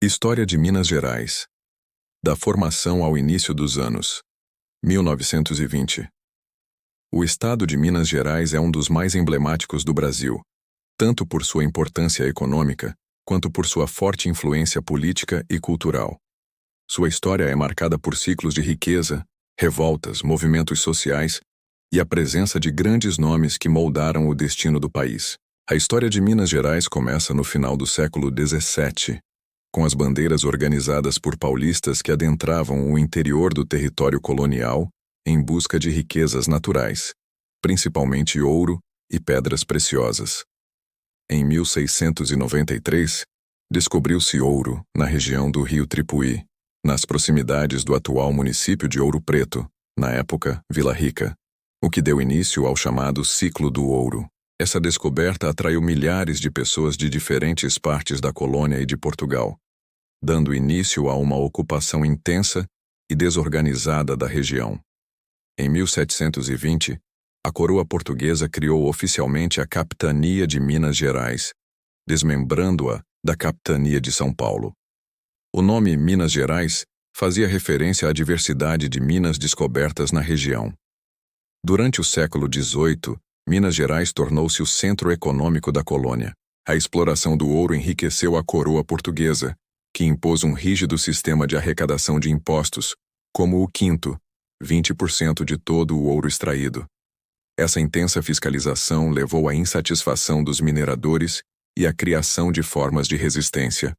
História de Minas Gerais. Da formação ao início dos anos 1920. O estado de Minas Gerais é um dos mais emblemáticos do Brasil, tanto por sua importância econômica, quanto por sua forte influência política e cultural. Sua história é marcada por ciclos de riqueza, revoltas, movimentos sociais e a presença de grandes nomes que moldaram o destino do país. A história de Minas Gerais começa no final do século XVII, com as bandeiras organizadas por paulistas que adentravam o interior do território colonial em busca de riquezas naturais, principalmente ouro e pedras preciosas. Em 1693, descobriu-se ouro na região do rio Tripuí, nas proximidades do atual município de Ouro Preto, na época Vila Rica, o que deu início ao chamado Ciclo do Ouro. Essa descoberta atraiu milhares de pessoas de diferentes partes da colônia e de Portugal, dando início a uma ocupação intensa e desorganizada da região. Em 1720, a coroa portuguesa criou oficialmente a Capitania de Minas Gerais, desmembrando-a da Capitania de São Paulo. O nome Minas Gerais fazia referência à diversidade de minas descobertas na região. Durante o século XVIII, Minas Gerais tornou-se o centro econômico da colônia. A exploração do ouro enriqueceu a coroa portuguesa, que impôs um rígido sistema de arrecadação de impostos, como o quinto, 20% de todo o ouro extraído. Essa intensa fiscalização levou à insatisfação dos mineradores e à criação de formas de resistência.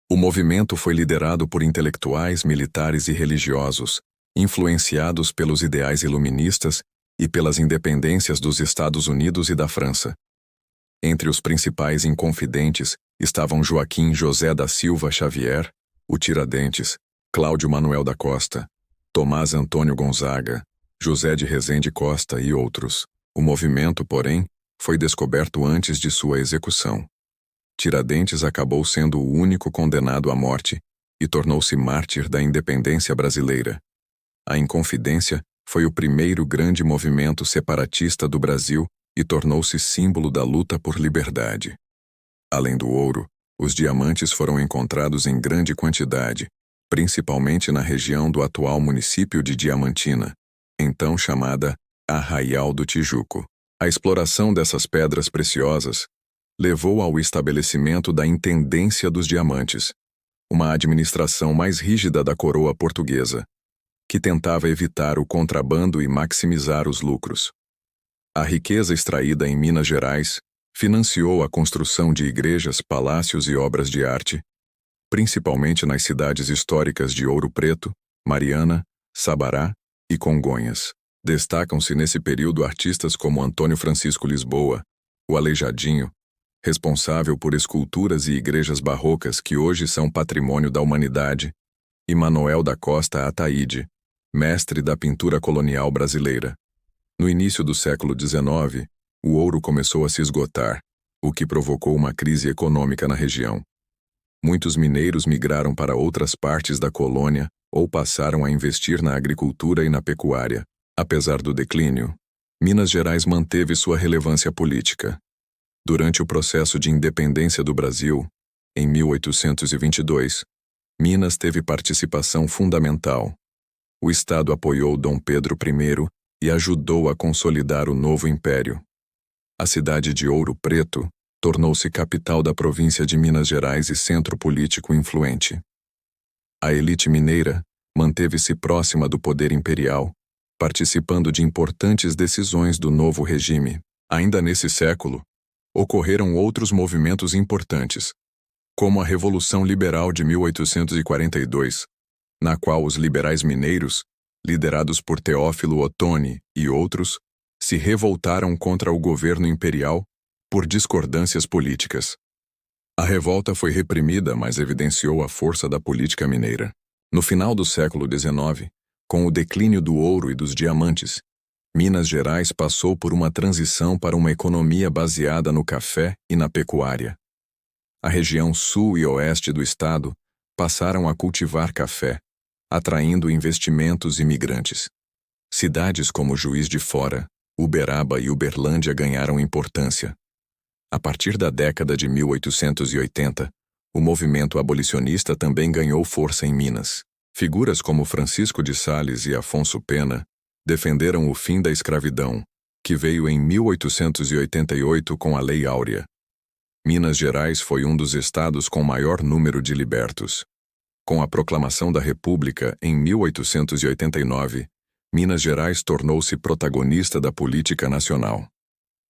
O movimento foi liderado por intelectuais, militares e religiosos, influenciados pelos ideais iluministas e pelas independências dos Estados Unidos e da França. Entre os principais inconfidentes estavam Joaquim José da Silva Xavier, o Tiradentes, Cláudio Manuel da Costa, Tomás Antônio Gonzaga, José de Rezende Costa e outros. O movimento, porém, foi descoberto antes de sua execução. Tiradentes acabou sendo o único condenado à morte e tornou-se mártir da independência brasileira. A Inconfidência foi o primeiro grande movimento separatista do Brasil e tornou-se símbolo da luta por liberdade. Além do ouro, os diamantes foram encontrados em grande quantidade, principalmente na região do atual município de Diamantina, então chamada Arraial do Tijuco. A exploração dessas pedras preciosas levou ao estabelecimento da Intendência dos Diamantes, uma administração mais rígida da coroa portuguesa, que tentava evitar o contrabando e maximizar os lucros. A riqueza extraída em Minas Gerais financiou a construção de igrejas, palácios e obras de arte, principalmente nas cidades históricas de Ouro Preto, Mariana, Sabará e Congonhas. Destacam-se nesse período artistas como Antônio Francisco Lisboa, o Aleijadinho, responsável por esculturas e igrejas barrocas que hoje são patrimônio da humanidade, e Manuel da Costa Ataíde, mestre da pintura colonial brasileira. No início do século XIX, o ouro começou a se esgotar, o que provocou uma crise econômica na região. Muitos mineiros migraram para outras partes da colônia ou passaram a investir na agricultura e na pecuária. Apesar do declínio, Minas Gerais manteve sua relevância política. Durante o processo de independência do Brasil, em 1822, Minas teve participação fundamental. O Estado apoiou Dom Pedro I e ajudou a consolidar o novo império. A cidade de Ouro Preto tornou-se capital da província de Minas Gerais e centro político influente. A elite mineira manteve-se próxima do poder imperial, participando de importantes decisões do novo regime. Ainda nesse século, ocorreram outros movimentos importantes, como a Revolução Liberal de 1842, na qual os liberais mineiros, liderados por Teófilo Otoni e outros, se revoltaram contra o governo imperial por discordâncias políticas. A revolta foi reprimida, mas evidenciou a força da política mineira. No final do século XIX, com o declínio do ouro e dos diamantes, Minas Gerais passou por uma transição para uma economia baseada no café e na pecuária. A região sul e oeste do estado passaram a cultivar café, atraindo investimentos imigrantes. Cidades como Juiz de Fora, Uberaba e Uberlândia ganharam importância. A partir da década de 1880, o movimento abolicionista também ganhou força em Minas. Figuras como Francisco de Sales e Afonso Pena defenderam o fim da escravidão, que veio em 1888 com a Lei Áurea. Minas Gerais foi um dos estados com maior número de libertos. Com a proclamação da República em 1889, Minas Gerais tornou-se protagonista da política nacional.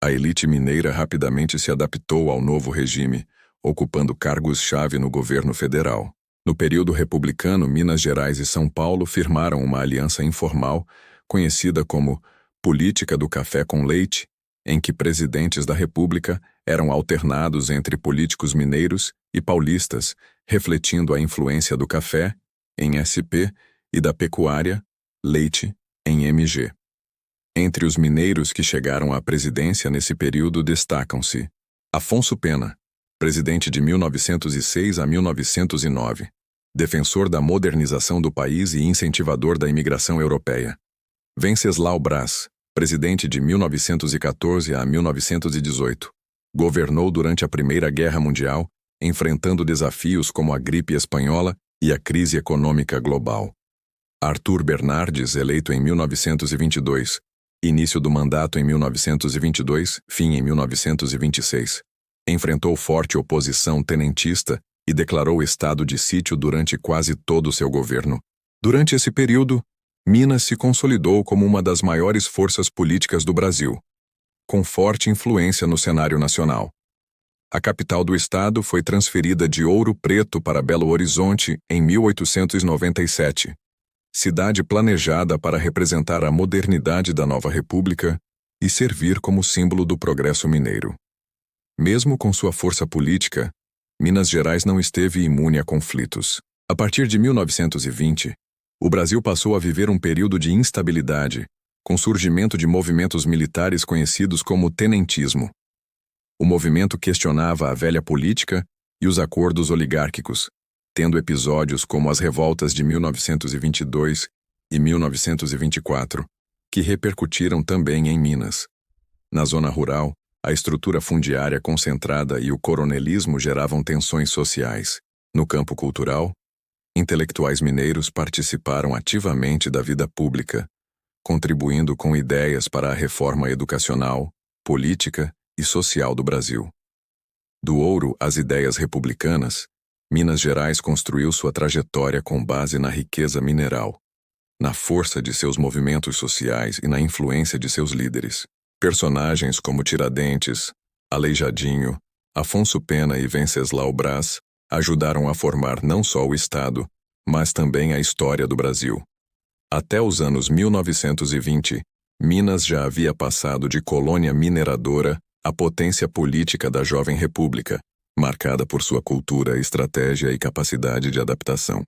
A elite mineira rapidamente se adaptou ao novo regime, ocupando cargos-chave no governo federal. No período republicano, Minas Gerais e São Paulo firmaram uma aliança informal, conhecida como Política do Café com Leite, em que presidentes da República eram alternados entre políticos mineiros e paulistas, refletindo a influência do café, em SP, e da pecuária, leite, em MG. Entre os mineiros que chegaram à presidência nesse período destacam-se Afonso Pena, presidente de 1906 a 1909, defensor da modernização do país e incentivador da imigração europeia. Venceslau Braz, presidente de 1914 a 1918, governou durante a Primeira Guerra Mundial, enfrentando desafios como a gripe espanhola e a crise econômica global. Arthur Bernardes, eleito em 1922, início do mandato em 1922, fim em 1926, enfrentou forte oposição tenentista e declarou estado de sítio durante quase todo o seu governo. Durante esse período, Minas se consolidou como uma das maiores forças políticas do Brasil, com forte influência no cenário nacional. A capital do estado foi transferida de Ouro Preto para Belo Horizonte em 1897, cidade planejada para representar a modernidade da nova república e servir como símbolo do progresso mineiro. Mesmo com sua força política, Minas Gerais não esteve imune a conflitos. A partir de 1920, o Brasil passou a viver um período de instabilidade, com surgimento de movimentos militares conhecidos como tenentismo. O movimento questionava a velha política e os acordos oligárquicos, tendo episódios como as revoltas de 1922 e 1924, que repercutiram também em Minas. Na zona rural, a estrutura fundiária concentrada e o coronelismo geravam tensões sociais. No campo cultural, intelectuais mineiros participaram ativamente da vida pública, contribuindo com ideias para a reforma educacional, política e social do Brasil. Do ouro às ideias republicanas, Minas Gerais construiu sua trajetória com base na riqueza mineral, na força de seus movimentos sociais e na influência de seus líderes. Personagens como Tiradentes, Aleijadinho, Afonso Pena e Venceslau Braz ajudaram a formar não só o Estado, mas também a história do Brasil. Até os anos 1920, Minas já havia passado de colônia mineradora à potência política da jovem república, marcada por sua cultura, estratégia e capacidade de adaptação.